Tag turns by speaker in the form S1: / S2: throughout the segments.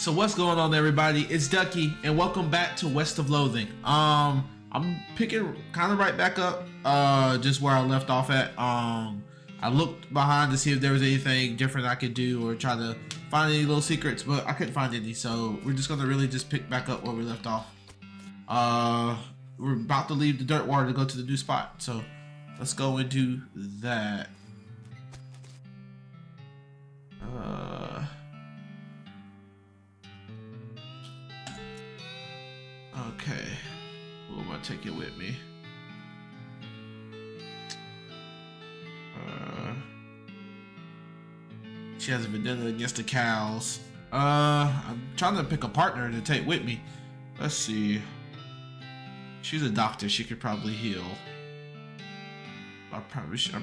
S1: So what's going on, everybody? It's Ducky, and welcome back to West of Loathing. I'm picking kind of right back up, just where I left off at. I looked behind to see if there was anything different I could do or try to find any little secrets, but I couldn't find any. So we're just gonna really just pick back up where we left off. We're about to leave the dirt water to go to the new spot, so let's go into that. Okay, who am I taking with me? She has a vendetta against the cows. I'm trying to pick a partner to take with me. Let's see. She's a doctor. She could probably heal. I'm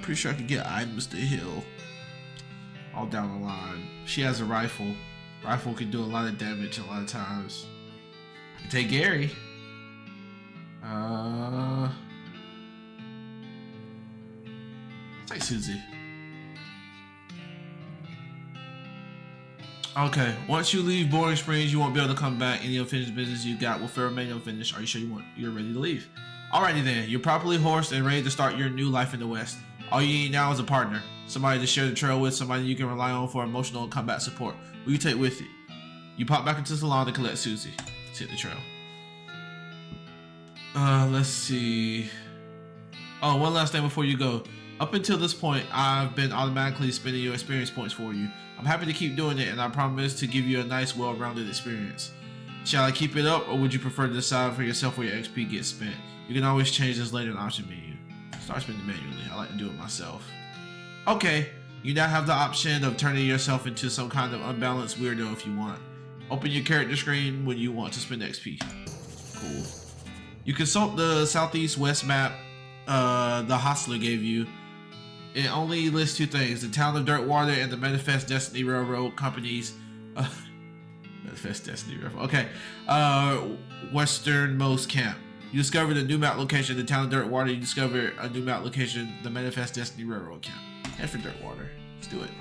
S1: pretty sure I could get items to heal. All down the line. She has a rifle. Rifle can do a lot of damage a lot of times. Take Gary. Take Susie. Okay, once you leave Boring Springs, you won't be able to come back. Any unfinished business you got will remain unfinished. Are you sure you're ready to leave? Alrighty then, you're properly horsed and ready to start your new life in the West. All you need now is a partner. Somebody to share the trail with, somebody you can rely on for emotional and combat support. Who you take with you? You pop back into the salon to collect Susie. Let's hit the trail. Let's see. Oh, one last thing before you go. Up until this point, I've been automatically spending your experience points for you. I'm happy to keep doing it, and I promise to give you a nice, well-rounded experience. Shall I keep it up, or would you prefer to decide for yourself where your XP gets spent? You can always change this later in the option menu. Start spending manually. I like to do it myself. Okay, you now have the option of turning yourself into some kind of unbalanced weirdo if you want. Open your character screen when you want to spend XP. Cool. You consult the southeast west map the hostler gave you. It only lists two things: the town of Dirtwater and the Manifest Destiny Railroad companies. Manifest Destiny Railroad. Okay. Westernmost camp. You discovered a new map location, the town of Dirtwater. You discovered a new map location, the Manifest Destiny Railroad camp. Head for Dirtwater. Let's do it.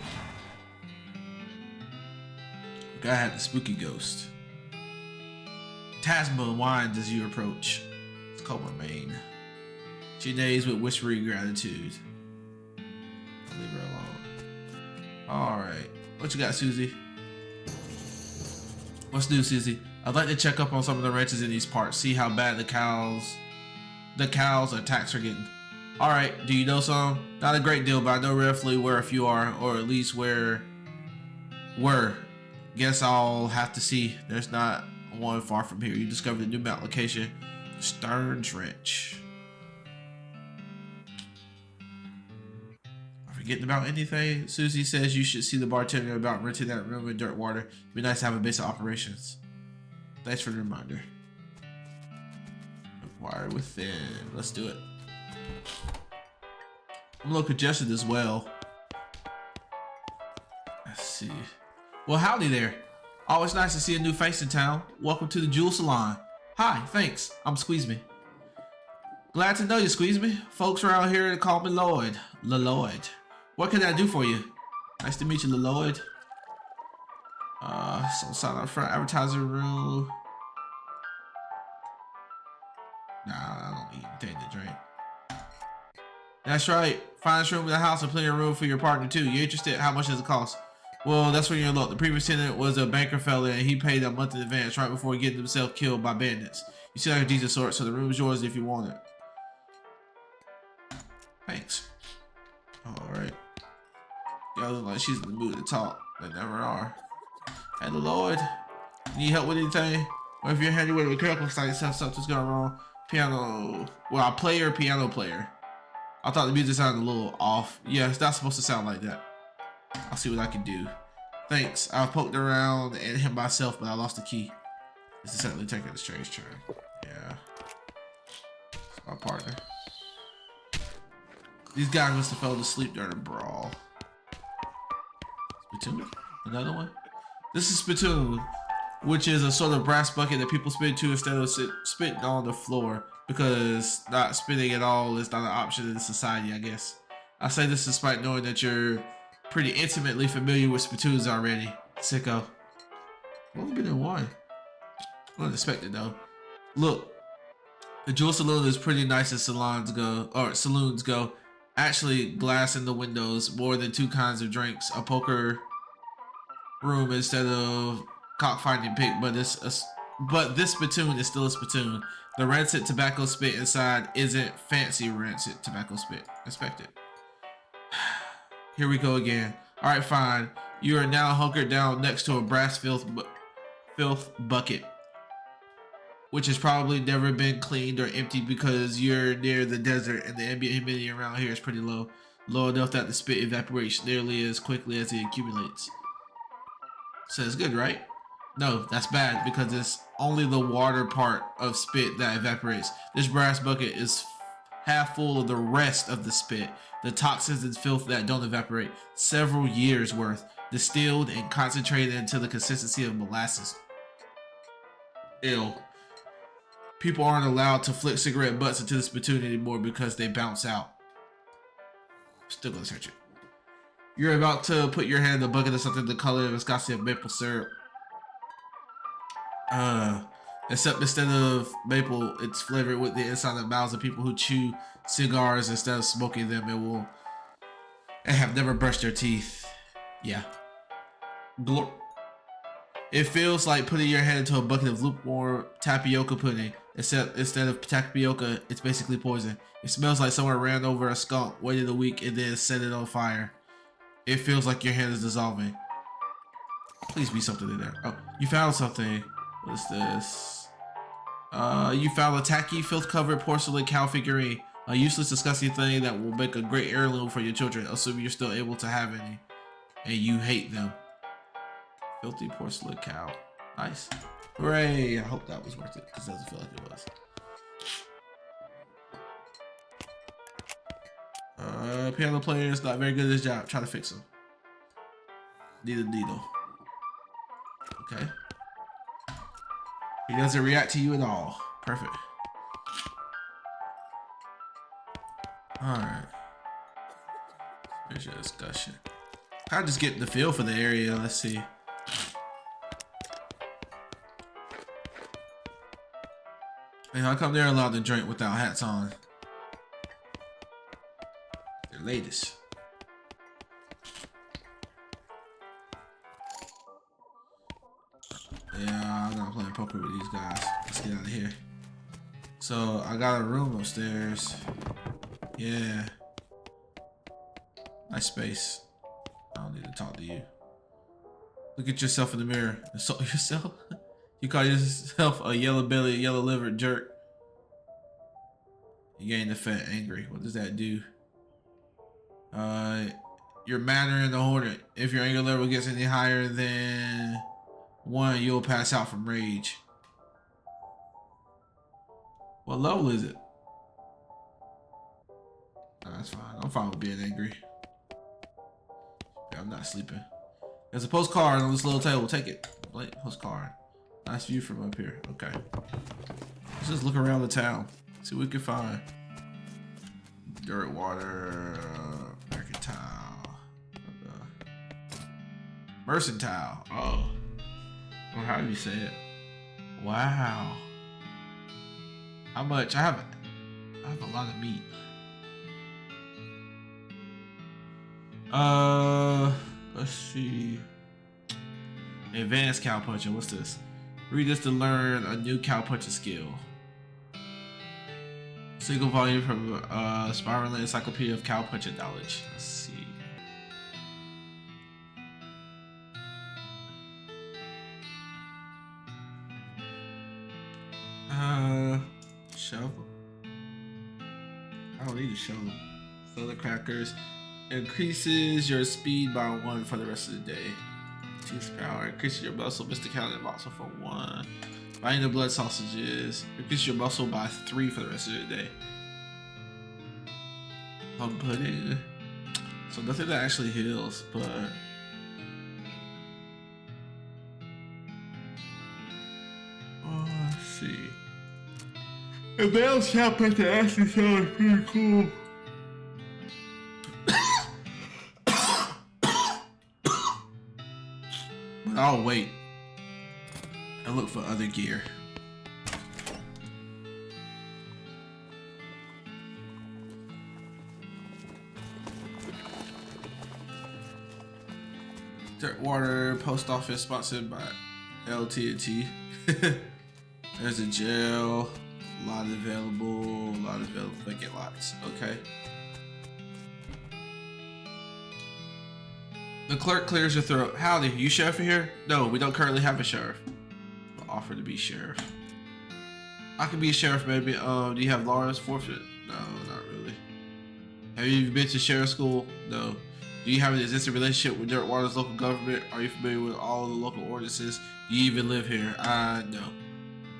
S1: Guy had the spooky ghost. Tasma whines as you approach. It's called my main. She neighs with whispery gratitude. I'll leave her alone. Alright. What you got, Susie? What's new, Susie? I'd like to check up on some of the ranches in these parts. See how bad the cows attacks are getting. Alright, do you know some? Not a great deal, but I know roughly where a few are, or at least where were. Guess I'll have to see. There's not one far from here. You discovered a new map location, Stern's Ranch. Forgetting about anything? Susie says you should see the bartender about renting that room in Dirtwater. It'd be nice to have a base of operations. Thanks for the reminder. Acquire within. Let's do it. I'm a little congested as well. Let's see. Well, howdy there. Always nice to see a new face in town. Welcome to the Jewel Salon. Hi, thanks. I'm Squeeze Me. Glad to know you, Squeeze Me. Folks around here call me Lloyd. Lloyd. What can I do for you? Nice to meet you, Lloyd. Some sign up front, advertising room. Nah, I don't need anything to drink. That's right. Finest room in the house and plenty of room for your partner too. You interested? How much does it cost? Well, that's where you're look. The previous tenant was a banker fella, and he paid a month in advance right before getting himself killed by bandits. You seem like a decent sort, so the room's yours if you want it. Thanks. Alright. Y'all look like she's in the mood to talk. They never are. Hey, Lloyd. Need help with anything? Or if you're handy with a mechanical site, something's going wrong. Piano. Well, player, piano player. I thought the music sounded a little off. Yeah, it's not supposed to sound like that. I'll see what I can do. Thanks. I've poked around and hit myself, but I lost the key. This is certainly taking a strange turn. Yeah. It's my partner. These guys must have fell asleep during a brawl. Spittoon? Another one? This is spittoon, which is a sort of brass bucket that people spit to instead of spitting on the floor, because not spitting at all is not an option in society, I guess. I say this despite knowing that you're pretty intimately familiar with spittoons already. Sicko. I've only been in one. Unexpected though. Look, the jewel saloon is pretty nice as saloons go. Actually, glass in the windows, more than two kinds of drinks, a poker room instead of cockfighting pig, but this spittoon is still a spittoon. The rancid tobacco spit inside isn't fancy rancid tobacco spit. Inspect it. Here we go again. Alright, fine. You are now hunkered down next to a brass filth bucket, which has probably never been cleaned or emptied because you're near the desert and the ambient humidity around here is pretty low. Low enough that the spit evaporates nearly as quickly as it accumulates. So it's good, right? No, that's bad because it's only the water part of spit that evaporates. This brass bucket is half full of the rest of the spit, the toxins and filth that don't evaporate. Several years worth, distilled and concentrated into the consistency of molasses. Ew. People aren't allowed to flick cigarette butts into the spittoon anymore because they bounce out. Still gonna search it. You're about to put your hand in the bucket of something the color of viscosity of maple syrup. Except instead of maple, it's flavored with the inside of mouths of people who chew cigars instead of smoking them and have never brushed their teeth. Yeah. It feels like putting your hand into a bucket of lukewarm tapioca pudding. Except instead of tapioca, it's basically poison. It smells like someone ran over a skunk, waited a week, and then set it on fire. It feels like your hand is dissolving. Please be something in there. Oh, you found something. What's this? You found a tacky, filth-covered porcelain cow figurine. A useless, disgusting thing that will make a great heirloom for your children, assuming you're still able to have any. And you hate them. Filthy porcelain cow. Nice. Hooray! I hope that was worth it, because it doesn't feel like it was. Piano player is not very good at his job. Try to fix him. Need a needle. Okay. He doesn't react to you at all. Perfect. Alright. Here's your discussion. Kind of just getting the feel for the area. Let's see. And how come they're allowed to drink without hats on? They're latest. Yeah, I'm not playing poker with these guys. Let's get out of here. So I got a room upstairs. Yeah. Nice space. I don't need to talk to you. Look at yourself in the mirror. Insult yourself? You call yourself a yellow belly, yellow livered jerk. You gain the fat angry. What does that do? Your manner in the hornet. If your anger level gets any higher than 1, you'll pass out from rage. What level is it? No, that's fine. I'm fine with being angry. Yeah, I'm not sleeping. There's a postcard on this little table. Take it. Blank postcard. Nice view from up here. Okay. Let's just look around the town. See what we can find. Dirt, water, mercantile. Mercantile. Oh. Or how do you say it? Wow. How much? I have a lot of meat. Let's see. Advanced cow punching. What's this? Read this to learn a new cow punching skill. Single volume from Spiraling Encyclopedia of Cow Punching Knowledge. Let's see. Shovel. I don't need a shovel. Soda crackers. Increases your speed by 1 for the rest of the day. Tooth power. Increases your muscle. Mr. Counting muscle for 1. Buying the blood sausages. Increases your muscle by 3 for the rest of the day. Plum pudding. So nothing that actually heals, but let's see. The male's cow puncher actually sounds pretty cool. But I'll wait. and look for other gear. Dirtwater Post Office sponsored by LT&T. There's a jail. A lot available. Vacant lots. Okay. The clerk clears her throat. Howdy, you sheriff here? No, we don't currently have a sheriff. I'll offer to be sheriff. I could be a sheriff, maybe. Do you have law enforcement? No, not really. Have you been to sheriff school? No. Do you have an existing relationship with Dirtwater's local government? Are you familiar with all the local ordinances? Do you even live here? No.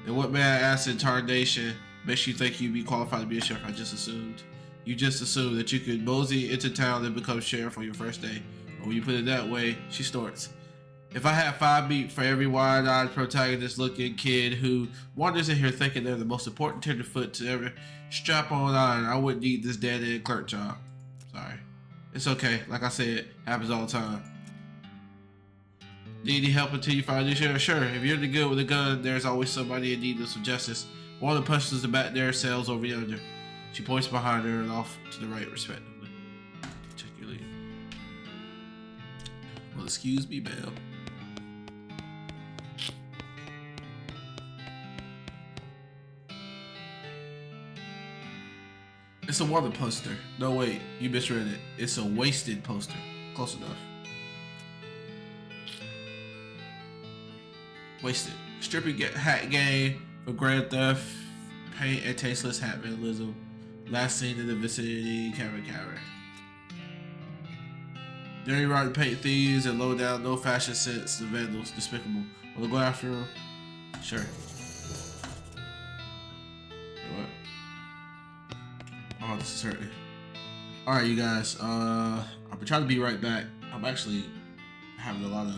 S1: And what may I ask in tarnation makes you think you'd be qualified to be a sheriff? I just assumed. You just assumed that you could mosey into town and become sheriff on your first day. Or when you put it that way, she snorts. If I had 5 beat for every wide-eyed protagonist-looking kid who wanders in here thinking they're the most important tenderfoot to ever strap on iron, I wouldn't need this dead-end clerk job. Sorry. It's okay. Like I said, happens all the time. Need any help until you find a new sheriff? Sure. If you're the good with a gun, there's always somebody in need of some justice. One of the punches are back there, cells over yonder. She points behind her and off to the right, respectively. Check your lead. Well, excuse me, ma'am. It's a wanted poster. No, wait, you misread it. It's a wasted poster. Close enough. Wasted. Stripping hat gang for grand theft, paint and tasteless hat vandalism. Last seen in the vicinity, Cabra. Dirty rotten paint thieves and low down, no fashion sense, the vandals, despicable. Wanna go after them? Sure. What? Oh, this is hurting. Alright, you guys, I'm trying to be right back. I'm actually having a lot of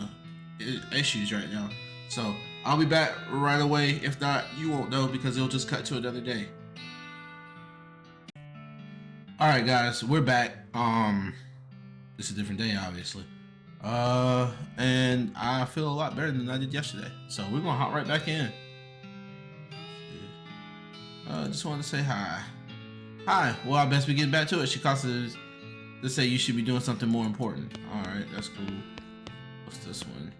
S1: issues right now. So, I'll be back right away. If not, you won't know because it'll just cut to another day. Alright, guys, we're back. It's a different day, obviously. And I feel a lot better than I did yesterday. So, we're gonna hop right back in. Just wanted to say hi. Hi. Well, I best be getting back to it. She calls to say you should be doing something more important. Alright, that's cool. What's this one?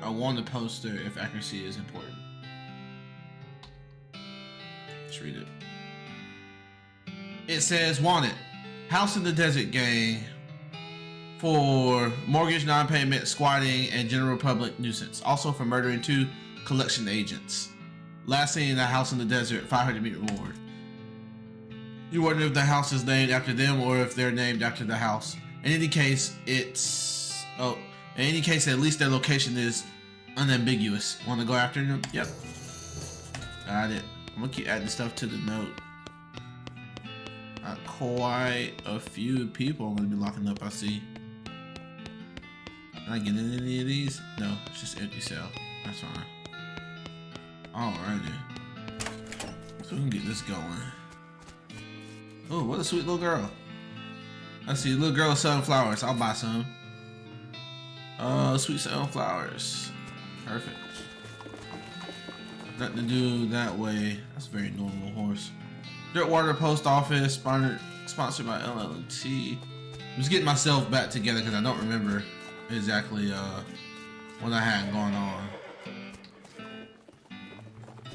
S1: I want the poster if accuracy is important. Let's read it. It says, wanted. House in the Desert Gang for mortgage non-payment, squatting, and general public nuisance. Also for murdering 2 collection agents. Last seen in the house in the desert, 500 meter reward. You wonder if the house is named after them or if they're named after the house. In any case, at least their location is unambiguous. Want to go after them? Yep. Got it. I'm gonna keep adding stuff to the note. Quite a few people I'm gonna be locking up, I see. Can I get in any of these? No, it's just empty cell. That's fine. Alrighty. So we can get this going. Oh, what a sweet little girl. I see, little girl selling flowers. I'll buy some. Sweet sunflowers. Perfect. Nothing to do that way. That's a very normal horse. Dirtwater Post Office, sponsored by LLT. I'm just getting myself back together because I don't remember exactly what I had going on.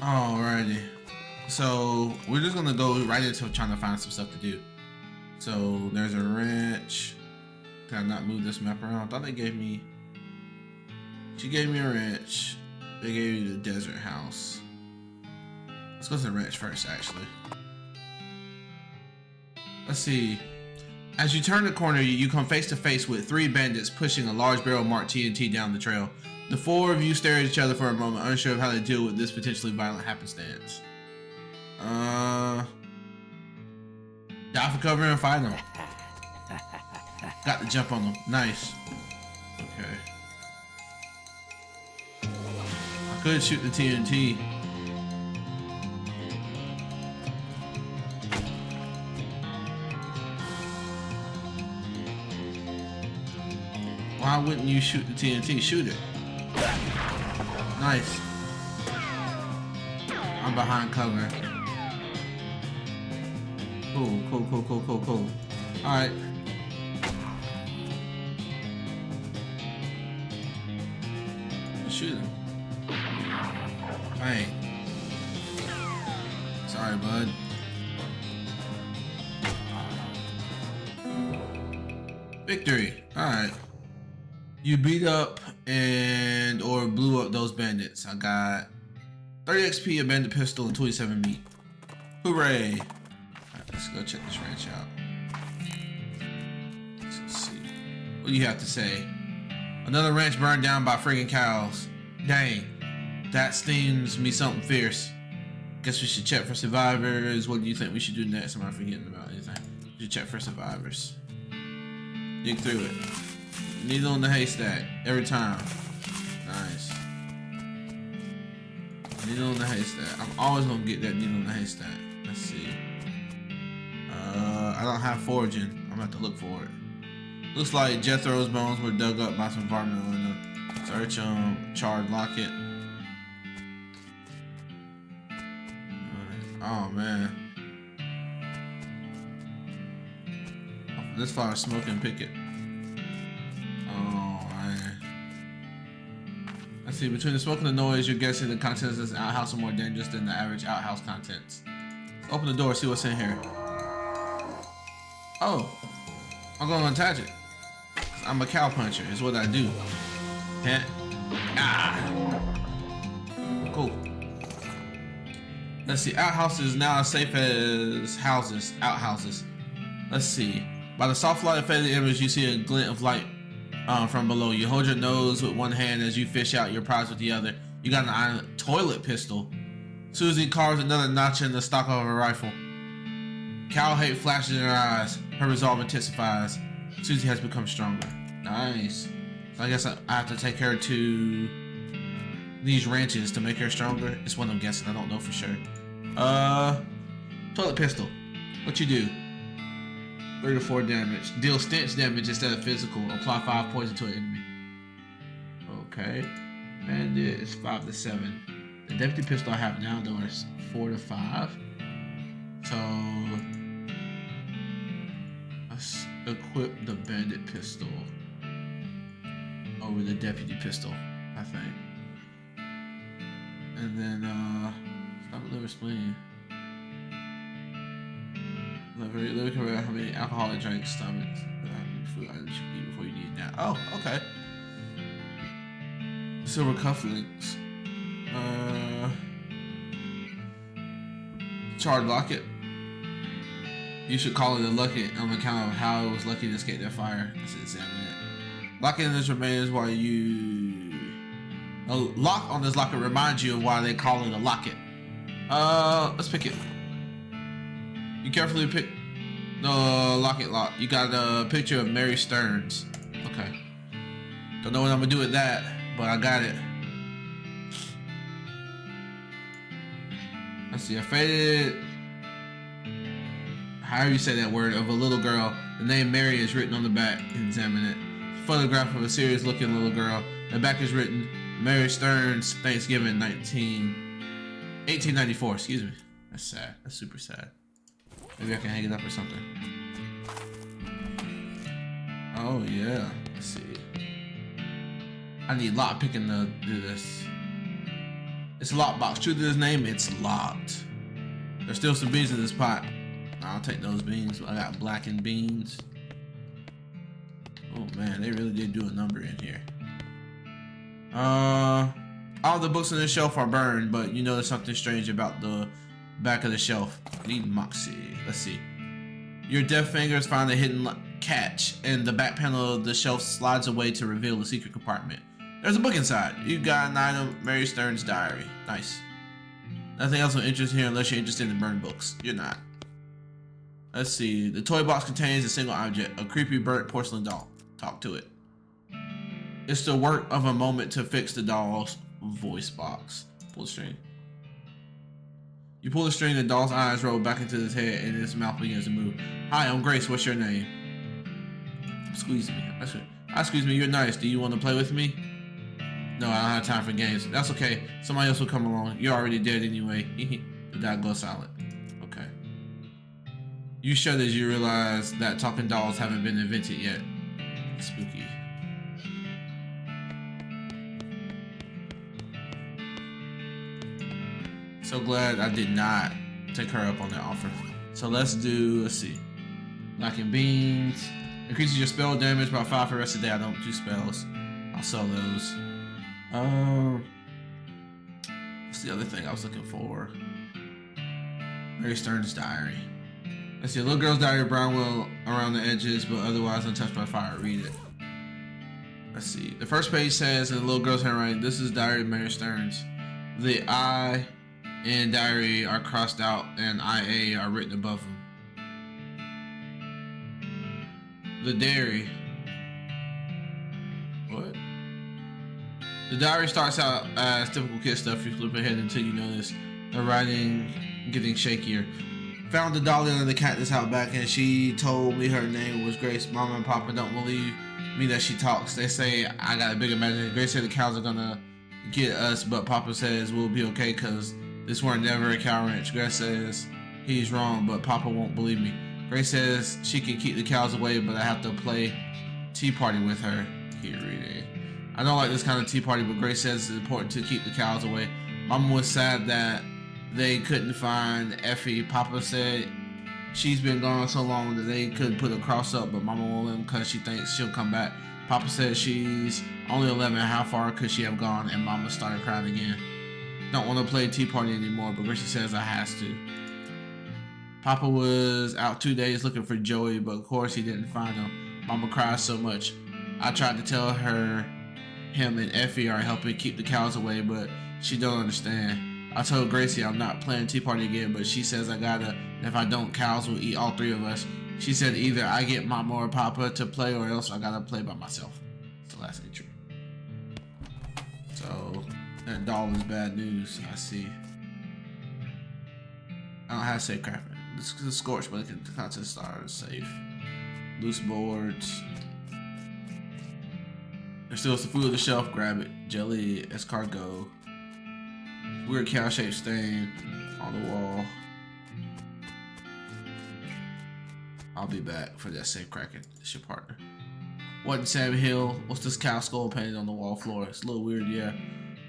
S1: Alrighty. So we're just gonna go right into trying to find some stuff to do. So there's a wrench. Can I not move this map around? I thought they gave me. She gave me a wrench. They gave me the desert house. Let's go to the wrench first, actually. Let's see. As you turn the corner, you come face to face with 3 bandits pushing a large barrel marked TNT down the trail. The 4 of you stare at each other for a moment, unsure of how to deal with this potentially violent happenstance. Dive for cover and fight them. Got to jump on them. Nice. Okay. I could shoot the TNT. Why wouldn't you shoot the TNT? Shoot it. Nice. I'm behind cover. Cool. Alright. Shoot him. Dang. Sorry, bud. Victory. Alright. You beat up and or blew up those bandits. I got 30 XP, a bandit pistol, and 27 meat. Hooray! Alright, let's go check this ranch out. Let's see. What do you have to say? Another ranch burned down by friggin' cows. Dang. That stings me something fierce. Guess we should check for survivors. What do you think we should do next? Am I forgetting about anything? We should check for survivors. Dig through it. Needle in the haystack. Every time. Nice. Needle in the haystack. I'm always gonna get that needle in the haystack. Let's see. I don't have foraging. I'm gonna have to look for it. Looks like Jethro's bones were dug up by some varmint in the search charred locket. Oh man. This fire smoking picket. Oh man. Let's see, between the smoke and the noise, you're guessing the contents of this outhouse are more dangerous than the average outhouse contents. Let's open the door, see what's in here. Oh. I'm gonna attach it. I'm a cow puncher, is what I do. Yeah. Ah. Cool. Let's see, outhouses now as safe as houses. Outhouses. Let's see. By the soft light of faded image, you see a glint of light from below. You hold your nose with one hand as you fish out your prize with the other. You got an iron toilet pistol. Susie carves another notch in the stock of her rifle. Cow hate flashes in her eyes. Her resolve intensifies. Susie has become stronger. Nice. So I guess I have to take her to these ranches to make her stronger. It's what I'm guessing. I don't know for sure. Toilet pistol. What you do? 3 to 4 damage. Deal stench damage instead of physical. Apply 5 poison to an enemy. Okay. Bandit is 5 to 7. The deputy pistol I have now though is 4 to 5. So let's equip the bandit pistol over the deputy pistol, I think. And then stop liver spleen. Liver can reveal how many alcoholic drinks, stomachs, food items you should eat before you need that. Oh, okay. Silver cufflinks. Charred locket. You should call it a locket on account of how it was lucky to escape that fire. Let's examine it. Locket in this remains while you. A lock on this locket reminds you of why they call it a locket. Let's pick it. You carefully pick the locket lock. You got a picture of Mary Stearns. Okay. Don't know what I'm gonna do with that, but I got it. Let's see, I faded. However you say that word, of a little girl. The name Mary is written on the back. Examine it. Photograph of a serious looking little girl. The back is written Mary Stearns, Thanksgiving 1894, excuse me. That's sad. That's super sad. Maybe I can hang it up or something. Oh yeah. Let's see. I need lock picking to do this. It's a lockbox. True to his name, it's locked. There's still some beans in this pot. I'll take those beans. I got blackened beans. Oh man, they really did do a number in here. All the books on this shelf are burned, but you notice something strange about the back of the shelf. Need Moxie. Let's see. Your deft fingers find a hidden catch, and the back panel of the shelf slides away to reveal the secret compartment. There's a book inside. You got an item, Mary Stearns' diary. Nice. Nothing else will interest here unless you're interested in burned books. You're not. Let's see. The toy box contains a single object, a creepy burnt porcelain doll. Talk to it. It's the work of a moment to fix the doll's voice box. Pull the string. You pull the string, the doll's eyes roll back into his head, and his mouth begins to move. Hi, I'm Grace. What's your name? Squeeze me. Excuse me. You're nice. Do you want to play with me? No, I don't have time for games. That's okay. Somebody else will come along. You're already dead anyway. The dot goes silent. Okay. You shudder as you realize that talking dolls haven't been invented yet. Spooky. So glad I did not take her up on that offer. So let's see. Lacking beans. Increases your spell damage by 5 for the rest of the day. I don't do spells. I'll sell those. What's the other thing I was looking for? Mary Stern's diary. Let's see. A little girl's diary, brown will around the edges, but otherwise untouched by fire. Read it. Let's see. The first page says in the little girl's handwriting, "This is diary of Mary Stearns. The I in diary are crossed out and IA are written above them. The diary. What? The diary starts out as typical kid stuff. You flip ahead until you notice the writing getting shakier. Found the dolly under the cactus out back, and she told me her name was Grace. Mama and Papa don't believe me that she talks. They say I got a big imagination. Grace said the cows are gonna get us, but Papa says we'll be okay because this weren't never a cow ranch. Grace says he's wrong, but Papa won't believe me. Grace says she can keep the cows away, but I have to play tea party with her. Here, read it. I don't like this kind of tea party, but Grace says it's important to keep the cows away. Mama was sad that they couldn't find Effie. Papa said she's been gone so long that they couldn't put a cross up, but Mama won't let him because she thinks she'll come back. Papa said she's only 11. How far could she have gone? And Mama started crying again. Don't want to play tea party anymore, but Gracie says I has to. Papa was out 2 days looking for Joey, but of course he didn't find him. Mama cries so much. I tried to tell her him and Effie are helping keep the cows away, but she don't understand. I told Gracie I'm not playing tea party again, but she says I gotta, and if I don't, cows will eat all 3 of us. She said either I get Mama or Papa to play, or else I gotta play by myself. It's the last entry. So that doll is bad news. I see. I don't have safe crafting. This is scorched, but the contest stars safe. Loose boards. There's still some food on the shelf. Grab it. Jelly escargot. Weird cow-shaped stain on the wall. I'll be back for that safe cracking. It's your partner. What in Sam Hill? What's this cow skull painted on the wall floor? It's a little weird, yeah.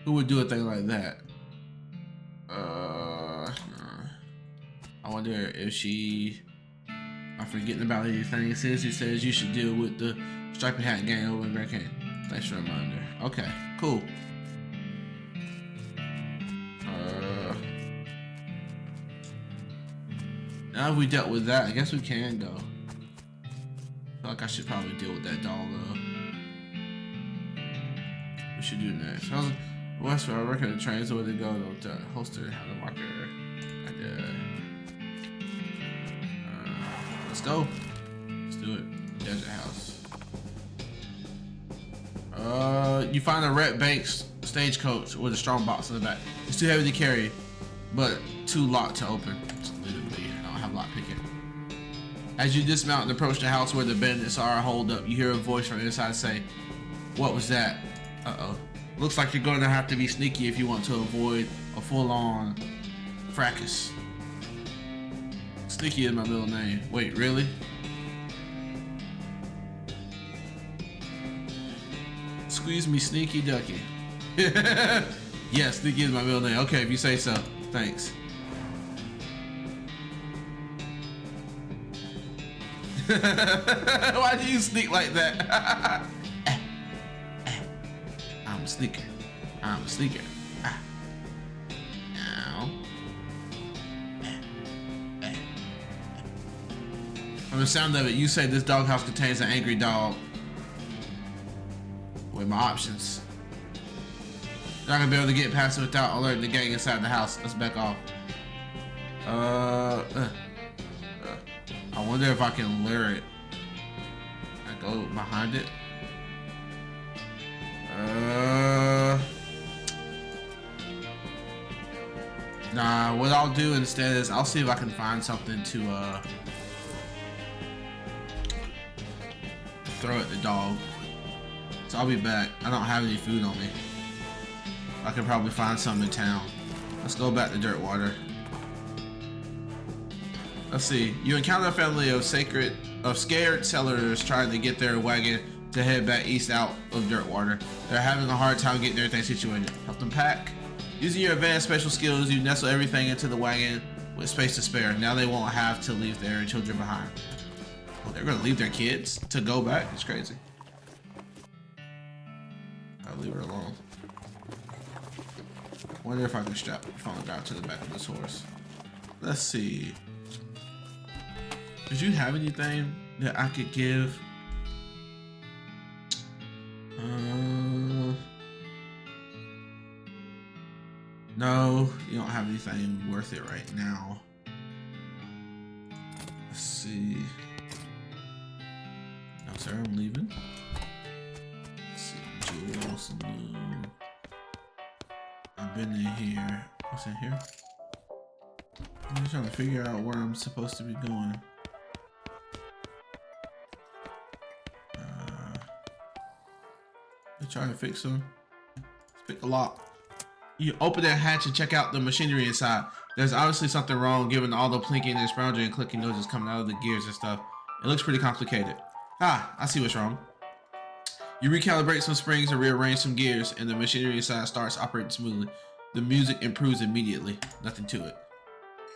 S1: Who would do a thing like that? I wonder if I'm forgetting about anything. Since he says you should deal with the striped hat gang over in Grand Canyon. Thanks for the reminder. Okay, cool. Now we dealt with that, I guess we can go. I feel like I should probably deal with that doll though. We should do next. Westward, I reckon the trains where to go. Don't holster have the marker. Let's go. Let's do it. Desert house. You find a red Banks stagecoach with a strong box in the back. It's too heavy to carry, but too locked to open. Literally, I don't have lock picking. As you dismount and approach the house where the bandits are holed up, you hear a voice from inside say, "What was that?" Uh-oh. Looks like you're going to have to be sneaky if you want to avoid a full-on fracas. Sneaky is my middle name. Wait, really? Squeeze me, Sneaky Ducky. Yeah, Sneaky is my middle name. Okay, if you say so. Thanks. Why do you sneak like that? I'm a sneaker. I'm a sneaker. Ow. From the sound of it, you say this doghouse contains an angry dog. With my options. Not gonna be able to get past it without alerting the gang inside the house. Let's back off. I wonder if I can lure it. I go behind it. Nah, what I'll do instead is I'll see if I can find something to throw at the dog. So I'll be back. I don't have any food on me. I could probably find some in town. Let's go back to Dirtwater. Let's see. You encounter a family of scared settlers trying to get their wagon to head back east out of Dirtwater. They're having a hard time getting everything situated. Help them pack. Using your advanced special skills, you nestle everything into the wagon with space to spare. Now they won't have to leave their children behind. Oh, they're gonna leave their kids to go back? It's crazy. I'll leave her alone. Wonder if I can strap the phone down to the back of this horse. Let's see. Did you have anything that I could give? No, you don't have anything worth it right now. Let's see. No, sir, I'm leaving. Let's see. Jewel Saloon. I've been in here. What's in here? I'm just trying to figure out where I'm supposed to be going. Trying to fix them. Let's pick a lock. You open that hatch and check out the machinery inside. There's obviously something wrong given all the plinking and scrounging and clicking noises coming out of the gears and stuff. It looks pretty complicated. Ah, I see what's wrong. You recalibrate some springs and rearrange some gears, and the machinery inside starts operating smoothly. The music improves immediately. Nothing to it.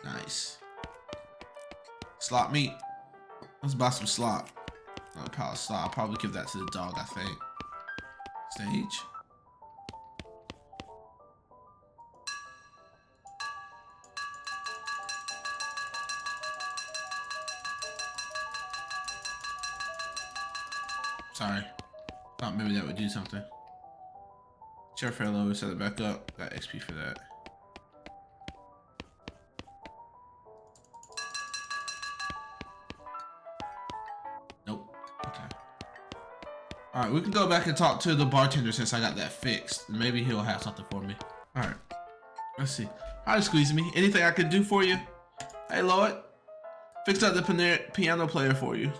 S1: Nice. Slop meat. Let's buy some slop. I'll probably give that to the dog, I think. Stage. Sorry. Thought maybe that would do something. Chair fell over, set it back up. Got XP for that. Nope. Okay. Alright, we can go back and talk to the bartender since I got that fixed. Maybe he'll have something for me. Alright. Let's see. Hi, Squeeze Me. Anything I could do for you? Hey, Lloyd. Fixed up the piano player for you.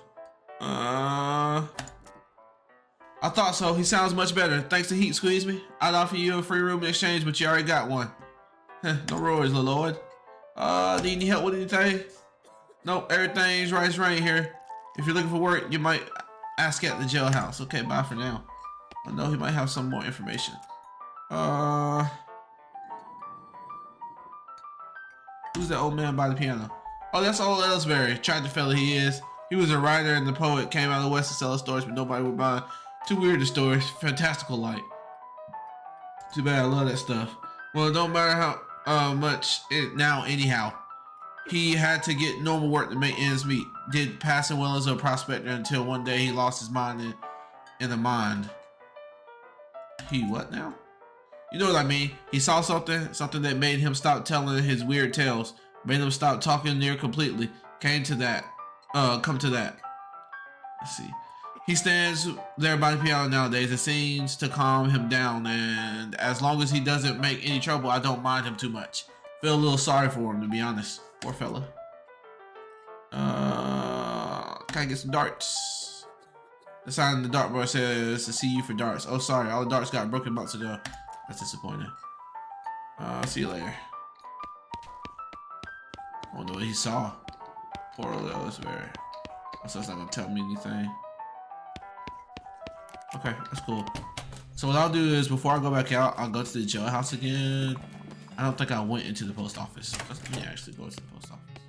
S1: I thought so. He sounds much better. Thanks to Heat, Squeeze Me. I'd offer you a free room in exchange, but you already got one. No worries, little Lloyd. Do you need help with anything? Nope, everything's right as rain here. If you're looking for work, you might ask at the jailhouse. Okay, bye for now. I know he might have some more information. Who's that old man by the piano? Oh, that's old Ellsbury. Tragic fella he is. He was a writer and the poet. Came out of the West to sell stories, but nobody would buy. Too weird the stories. Fantastical light. Too bad, I love that stuff. Well, it don't matter how much it now anyhow. He had to get normal work to make ends meet. Did passing well as a prospector until one day he lost his mind in the mind. He what now? You know what I mean. He saw something that made him stop telling his weird tales. Made him stop talking near completely. Come to that. Let's see. He stands there by the piano nowadays. It seems to calm him down, and as long as he doesn't make any trouble, I don't mind him too much. Feel a little sorry for him, to be honest. Poor fella. Can I get some darts? The sign on the dartboard says to see you for darts. Oh, sorry, all the darts got broken months ago. That's disappointing. See you later. I wonder what he saw. Poor old Ellsbury. So it's not gonna tell me anything. Okay, that's cool. So what I'll do is before I go back out, I'll go to the jailhouse again. I don't think I went into the post office. Let me actually go to the post office.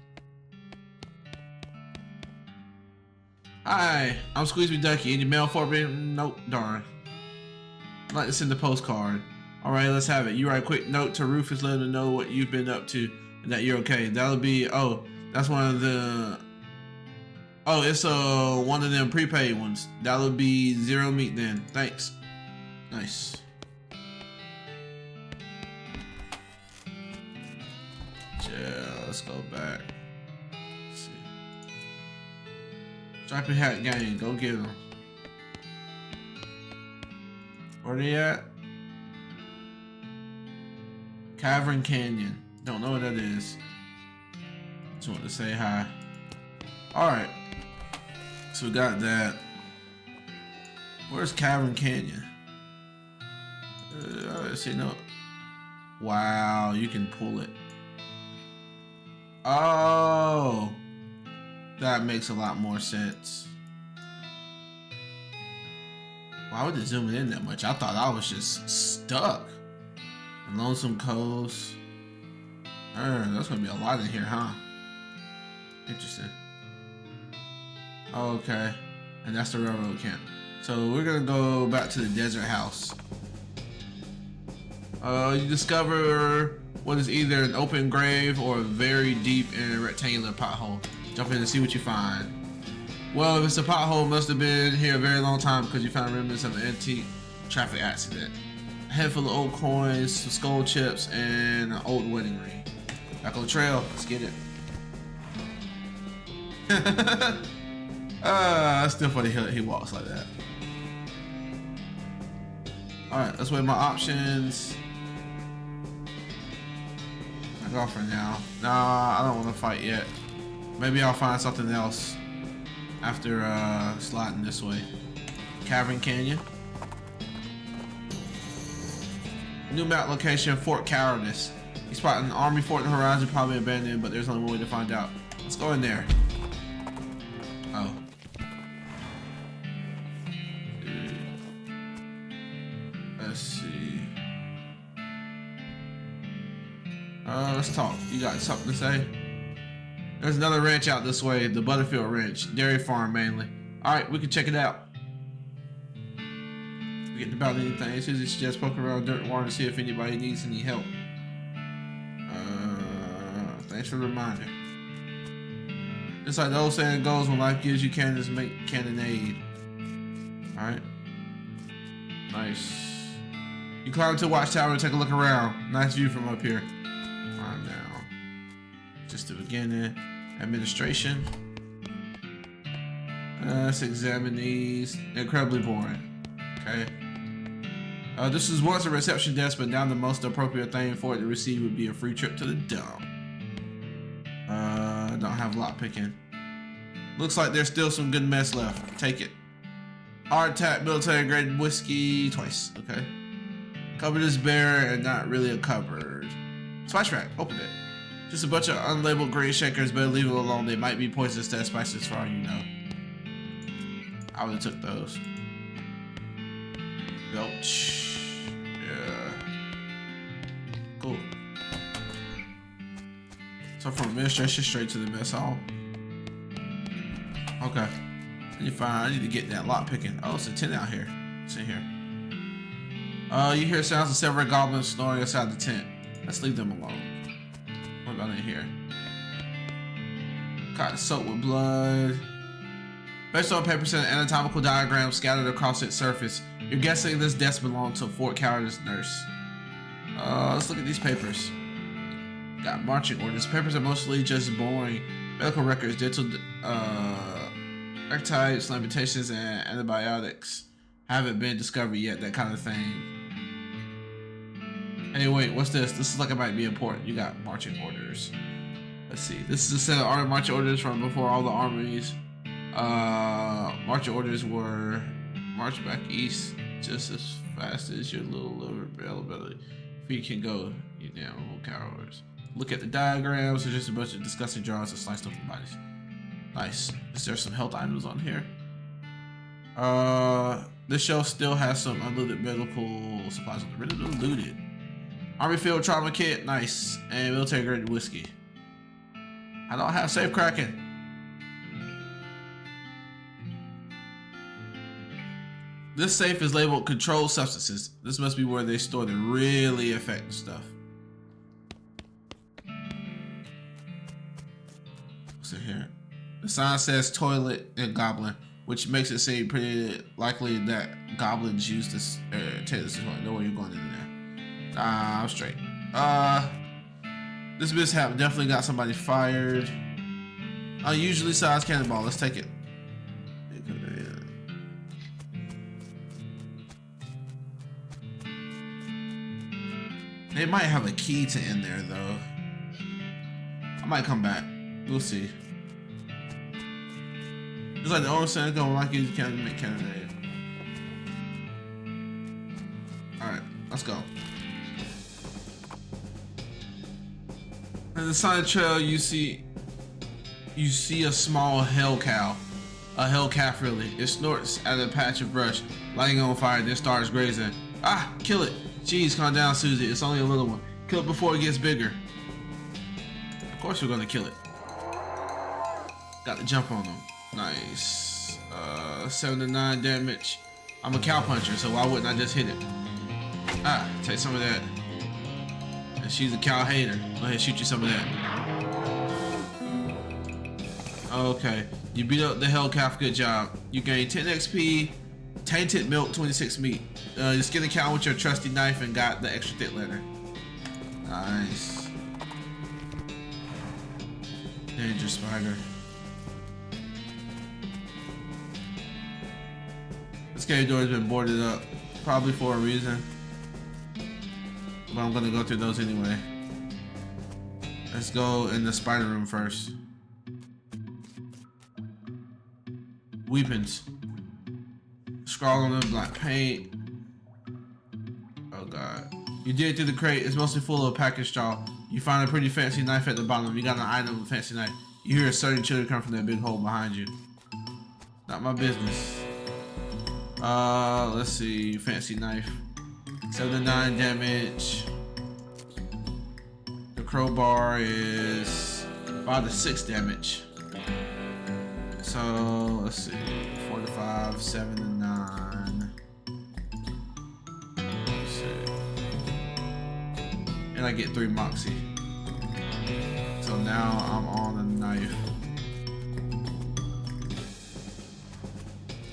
S1: Hi, I'm Squeeze Me Ducky. Any mail for me? Nope, darn. I'd like to send a postcard. Alright, let's have it. You write a quick note to Rufus, letting him know what you've been up to and that you're okay. That'll be, oh, that's one of the, oh, it's one of them prepaid ones. That'll be 0 meat then. Thanks. Nice. Yeah, let's go back. Let's see. Striped Hat Gang, go get them. Where they at? Cavern Canyon. Don't know what that is. Just want to say hi. Alright. So we got that. Where's Cavern Canyon? Let's see, no. Wow, you can pull it. Oh, that makes a lot more sense. Why would it zoom in that much? I thought I was just stuck. Lonesome Coast. There's gonna be a lot in here, huh? Interesting. Okay, and that's the railroad camp. So we're gonna go back to the desert house. You discover what is either an open grave or a very deep and rectangular pothole. Jump in and see what you find. Well, if it's a pothole, it must have been here a very long time because you found remnants of an antique traffic accident. A handful of old coins, some skull chips, and an old wedding ring. Back on the trail, let's get it. That's still funny he walks like that. Alright, let's weigh my options. I go for now. Nah, I don't want to fight yet. Maybe I'll find something else after sliding this way. Cavern Canyon. New map location, Fort Cowardice. You spot an army fort in the horizon, probably abandoned, but there's only one way to find out. Let's go in there. Oh. Let's see. Let's talk. You got something to say? There's another ranch out this way, the Butterfield Ranch, dairy farm mainly. Alright, we can check it out. Forgetting about anything, Susie suggests poking around dirt and water to see if anybody needs any help. Thanks for the reminder. Just like the old saying goes, when life gives you cannons, make cannonade. Alright. Nice. You climb to the watchtower and take a look around. Nice view from up here. Alright now. Just the beginning. Administration. Let's examine these. Incredibly boring. Okay. This is once a reception desk, but now the most appropriate thing for it to receive would be a free trip to the dump. Don't have lot picking. Looks like there's still some good mess left. Take it. Hardtack military grade whiskey twice. Okay. Cupboard is bare and not really a cupboard. Spice rack. Open it. Just a bunch of unlabeled grain shakers. Better leave it alone. They might be poisonous to spices for all you know. I would have took those. Belch. Yeah. Cool. So from administration straight to the mess hall. Okay. You find I need to get that lock picking. Oh, it's a 10 out here. It's in here. You hear sounds of several goblins snoring inside the tent. Let's leave them alone. What about in here? Cotton soaked with blood. Based on papers and anatomical diagrams scattered across its surface, you're guessing this desk belonged to Fort Cowardice nurse. Let's look at these papers. Got marching orders. Papers are mostly just boring medical records, dental archetypes, lamentations, and antibiotics haven't been discovered yet, that kind of thing. Hey, wait, what's this? This is like it might be important. You got marching orders. Let's see. This is a set of army marching orders from before all the armies. Marching orders were march back east just as fast as your little availability. Feet can go, you damn little cowards. Look at the diagrams. There's just a bunch of disgusting drawings of sliced open bodies. Nice. Is there some health items on here? This shelf still has some unlooted medical supplies on the rid of them looted. Army field trauma kit, nice. And military grade whiskey. I don't have safe cracking. This safe is labeled controlled substances. This must be where they store the really effective stuff. What's in here? The sign says toilet and goblin, which makes it seem pretty likely that goblins use this. Take this one. Know where you're going in there. I'm straight. This mishap definitely got somebody fired. Unusually sized cannonball. Let's take it. They might have a key to in there though. I might come back. We'll see. It's like the owner said, "Don't like you can't make candidate." All right, let's go. On the side of the trail, you see a small hell cow. A hell calf, really. It snorts at a patch of brush, lighting on fire, then starts grazing. Ah, kill it. Jeez, calm down, Susie. It's only a little one. Kill it before it gets bigger. Of course we're gonna kill it. Got to jump on them. Nice. 7 to 9 damage. I'm a cow puncher, so why wouldn't I just hit it? Ah, take some of that. And she's a cow hater. Go ahead, shoot you some of that. Okay, you beat up the hell calf. Good job. You gain 10 XP, tainted milk, 26 meat. You skinned the cow with your trusty knife and got the extra thick leather. Nice. Danger spider. This cave door has been boarded up, probably for a reason. But I'm gonna go through those anyway. Let's go in the spider room first. Weapons. Scrawl on the black paint. Oh god. You dig through the crate. It's mostly full of packaged straw. You find a pretty fancy knife at the bottom. You got an item with a fancy knife. You hear a certain children come from that big hole behind you. Not my business. Let's see. Fancy knife. 7 to 9 damage. The crowbar is 5 to 6 damage. So let's see. 4 to 5, 7 to 9. Let's see. And I get 3 moxie. So now I'm on a knife.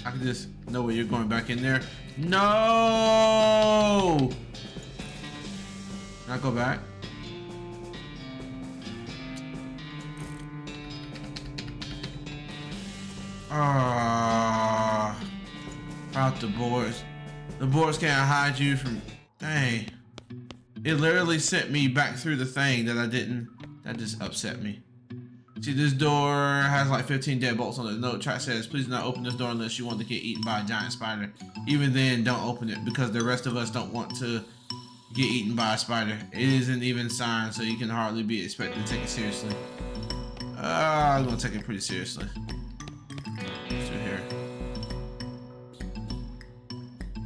S1: I can just know where you're going back in there. No! Can I go back? Out the boards. The boards can't hide you from. Dang. It literally sent me back through the thing that I didn't. That just upset me. See, this door has like 15 deadbolts on it. The note track says, please do not open this door unless you want to get eaten by a giant spider. Even then, don't open it because the rest of us don't want to get eaten by a spider. It isn't even signed, so you can hardly be expected to take it seriously. I'm gonna take it pretty seriously. Through here.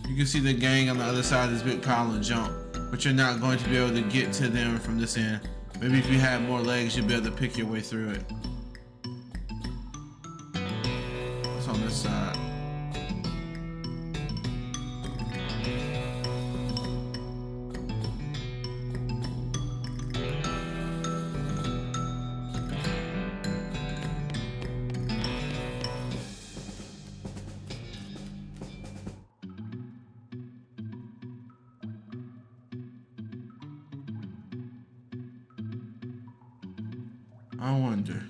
S1: You can see the gang on the other side of this big pile of junk, but you're not going to be able to get to them from this end. Maybe if you had more legs, you'd be able to pick your way through it. What's on this side? I wonder.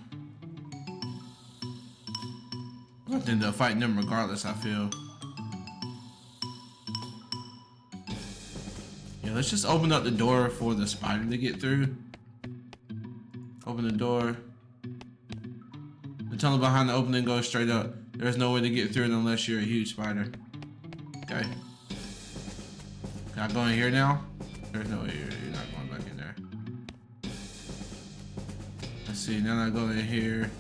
S1: I'm going to end up fighting them regardless, I feel. Yeah, let's just open up the door for the spider to get through. Open the door. The tunnel behind the opening goes straight up. There's no way to get through it unless you're a huge spider. Okay. Can I go in here now? There's no way you're not going back in there. Let's see, now I go in here.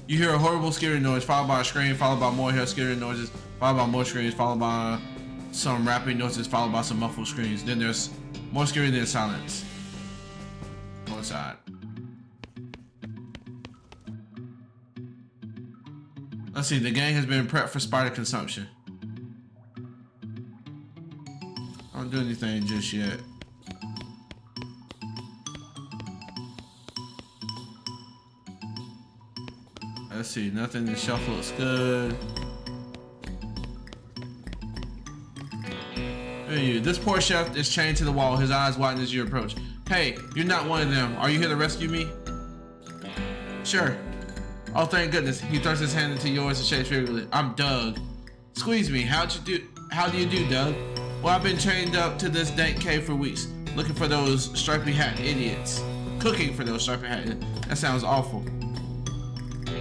S1: You hear a horrible scary noise, followed by a scream, followed by more scary noises, followed by more screams, followed by some rapping noises, followed by some muffled screams. Then there's more scary than silence. Go inside. Let's see, the gang has been prepped for spider consumption. I don't do anything just yet. Let's see, nothing. The shelf looks good. Hey, you. This poor chef is chained to the wall. His eyes widen as you approach. Hey, you're not one of them. Are you here to rescue me? Sure. Oh, thank goodness. He thrusts his hand into yours and shakes vigorously. I'm Doug. Squeeze me. How do you do, Doug? Well, I've been chained up to this dank cave for weeks, looking for those stripy hat idiots. Cooking for those stripy hat idiots. That sounds awful.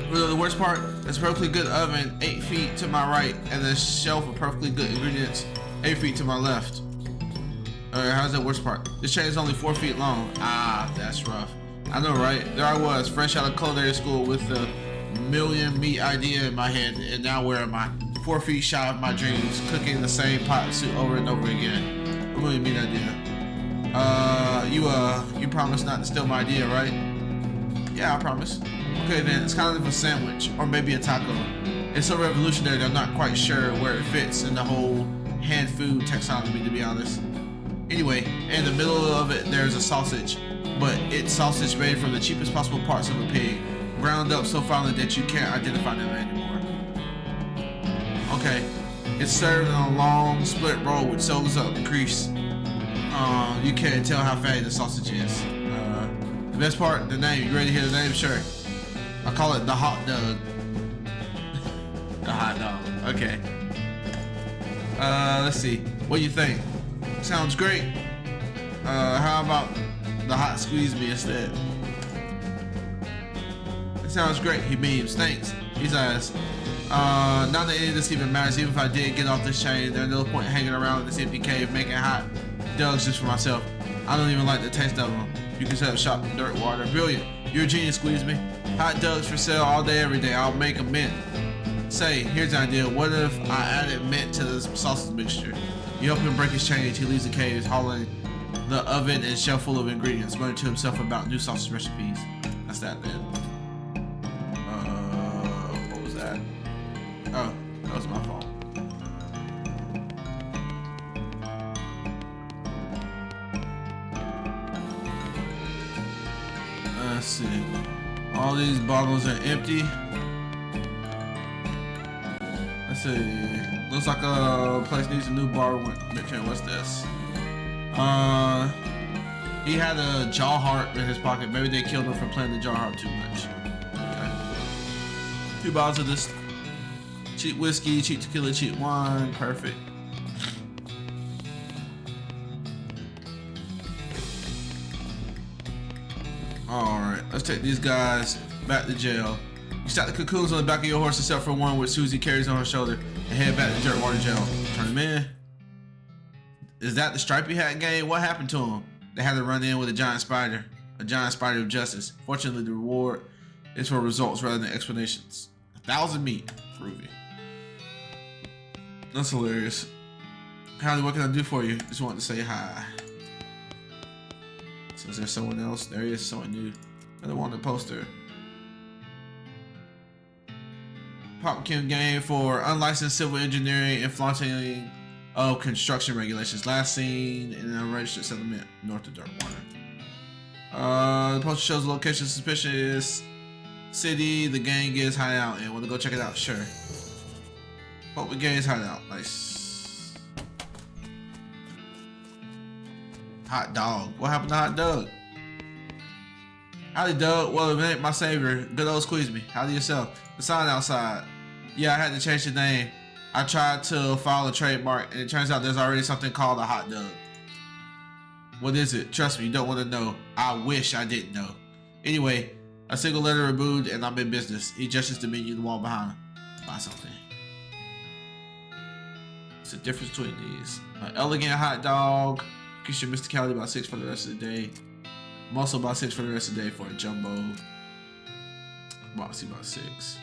S1: But the worst part, there's a perfectly good oven 8 feet to my right, and a shelf of perfectly good ingredients 8 feet to my left. How's that worst part? This chain is only 4 feet long. Ah, that's rough. I know, right? There I was, fresh out of culinary school with the million meat idea in my head, and now where am I? 4 feet shy of my dreams, cooking the same pot soup over and over again. A million meat idea. You promised not to steal my idea, right? Yeah, I promise. Okay then, it's kind of a sandwich, or maybe a taco. It's so revolutionary that I'm not quite sure where it fits in the whole hand food taxonomy, to be honest. Anyway, in the middle of it, there's a sausage, but it's sausage made from the cheapest possible parts of a pig, ground up so finely that you can't identify them anymore. Okay, it's served in a long split roll which sews up the crease. You can't tell how fatty the sausage is. The best part, the name. You ready to hear the name? Sure. I call it the hot dog. The hot dog. Okay. Let's see. What do you think? Sounds great. How about the hot squeeze me instead? It sounds great. He beams. Thanks. He says, not that any of this even matters. Even if I did get off this chain, there's no point hanging around in this empty cave making hot dogs just for myself. I don't even like the taste of them. You can set up shop in dirt water. Brilliant. You're a genius, squeeze me. Hot dogs for sale all day, every day. I'll make a mint. Say, here's an idea. What if I added mint to this sausage mixture? You help him break his change. He leaves the cave, hauling the oven and shelf full of ingredients, muttering to himself about new sausage recipes. That's that then. What was that? Oh, that was my fault. Let's see. All these bottles are empty. Let's see. Looks like a place needs a new bar. What's this? He had a jaw heart in his pocket. Maybe they killed him for playing the jaw heart too much. Okay. 2 bottles of this cheap whiskey, cheap tequila, cheap wine. Perfect. Alright, let's take these guys back to jail. You stack the cocoons on the back of your horse except for one which Susie carries on her shoulder and head back to Dirtwater Jail. Turn them in. Is that the Stripey Hat gang? What happened to them? They had to run in with a giant spider of justice. Fortunately, the reward is for results rather than explanations. 1,000 meat. Groovy. That's hilarious. Howdy, what can I do for you? Just wanted to say hi. So is there someone else? There is someone new. I don't want the poster. Popkin game for unlicensed civil engineering and flaunting of construction regulations. Last seen in a registered settlement north of Dirtwater. The poster shows the location of suspicious city the gang is hiding out in. Want to go check it out? Sure. Hope the gang is hiding out. Nice. Hot dog. What happened to hot dog? Howdy, Doug. Well, it ain't my savior. Good old squeeze me. Howdy yourself. The sign outside. Yeah, I had to change the name. I tried to file a trademark, and it turns out there's already something called a hot dog. What is it? Trust me, you don't want to know. I wish I didn't know. Anyway, a single letter removed, and I'm in business. He gestures the menu in the wall behind him. Buy something. What's the difference between these? An elegant hot dog. Increase your mysticality by 6 for the rest of the day. Muscle by 6 for the rest of the day for a jumbo. Moxie by 6.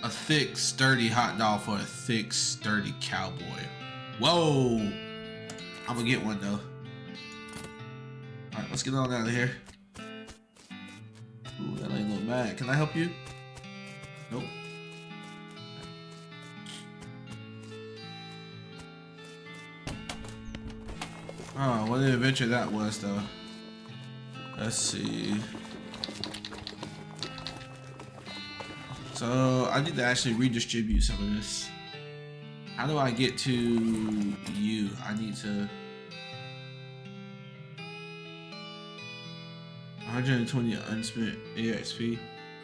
S1: A thick, sturdy hot dog for a thick, sturdy cowboy. Whoa! I'm gonna get one though. Alright, let's get on out of here. Ooh, that ain't look bad. Can I help you? Nope. Oh, what an adventure that was though. Let's see. So I need to actually redistribute some of this. How do I get to you? I need to 120 unspent EXP.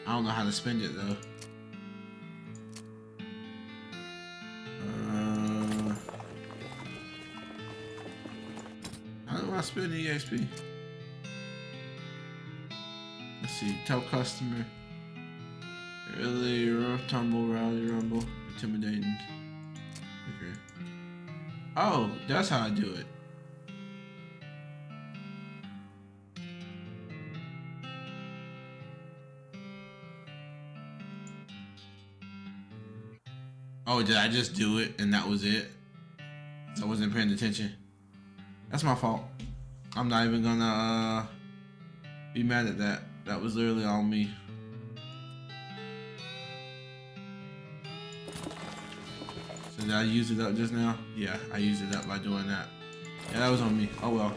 S1: I don't know how to spend it though. How do I spend EXP? Let's see, tell customer. Really rough, tumble, rally, rumble, intimidating. Okay. Oh, that's how I do it. Oh, did I just do it and that was it? So I wasn't paying attention. That's my fault. I'm not even gonna be mad at that. That was literally on me. So did I use it up just now? Yeah, I used it up by doing that. Yeah, that was on me. Oh well.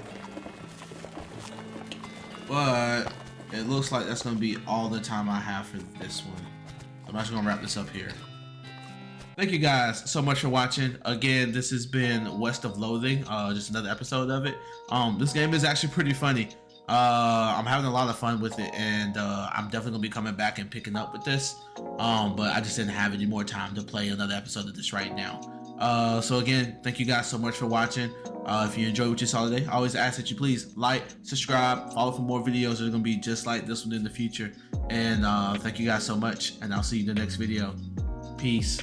S1: But it looks like that's gonna be all the time I have for this one. So I'm actually gonna wrap this up here. Thank you guys so much for watching. Again, this has been West of Loathing, just another episode of it. This game is actually pretty funny. I'm having a lot of fun with it, and I'm definitely gonna be coming back and picking up with this. But I just didn't have any more time to play another episode of this right now. So again, thank you guys so much for watching. If you enjoyed what you saw today, I always ask that you please like, subscribe, follow for more videos that are gonna be just like this one in the future. And thank you guys so much, and I'll see you in the next video. Peace.